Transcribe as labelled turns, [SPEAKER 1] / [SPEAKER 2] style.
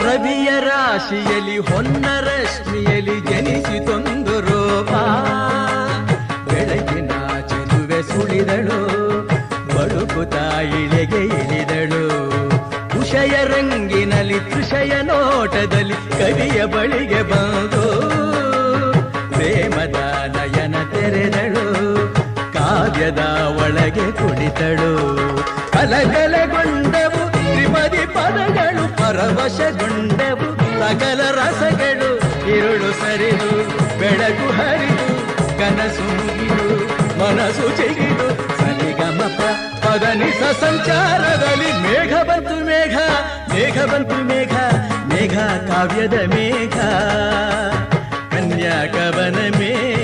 [SPEAKER 1] ರವಿಯ ರಾಶಿಯಲ್ಲಿ ಹೊನ್ನ ರಶ್ಮಿಯಲ್ಲಿ ಜನಿಸಿತೊಂದು ರೋಮ. ಬೆಳಗಿನ ಚೆಲುವೆ ಸುಳಿದಳು, ಬಳುಕುತ್ತಾ ಇಳೆಗೆ ಇಳಿದಳು. ಉಷಯ ರಂಗಿನಲ್ಲಿ ತೃಷಯ ನೋಟದಲ್ಲಿ ಕವಿಯ ಬಳಿಗೆ ಬಂದು ಪ್ರೇಮದ ನಯನ ತೆರೆದಳು, ಕಾವ್ಯದ ಒಳಗೆ ಕುಳಿತಳು. ಕಲಕಲಗೊಂಡವು ತ್ರಿಪದಿ ಪದಗಳು, ಪರವಶಗೊಂಡವು ಸಕಲ ರಸಗಳು. ಇರುಳು ಸರಿದು ಬೆಳಕು ಹರಿದು ಕನಸು ಮುಗಿದು ಮನಸ್ಸು ಚಿಗಿದು ಸರಿಗಮಪ ಪದನಿಸ ಸಂಚಾರದಲ್ಲಿ ಮೇಘ ಬಂತು ಮೇಘ, ಮೇಘ ಬಂತು ಮೇಘ, ಮೇಘ ಕಾವ್ಯದ ಮೇಘ, ಕನ್ಯಾ ಕವನ ಮೇಘ.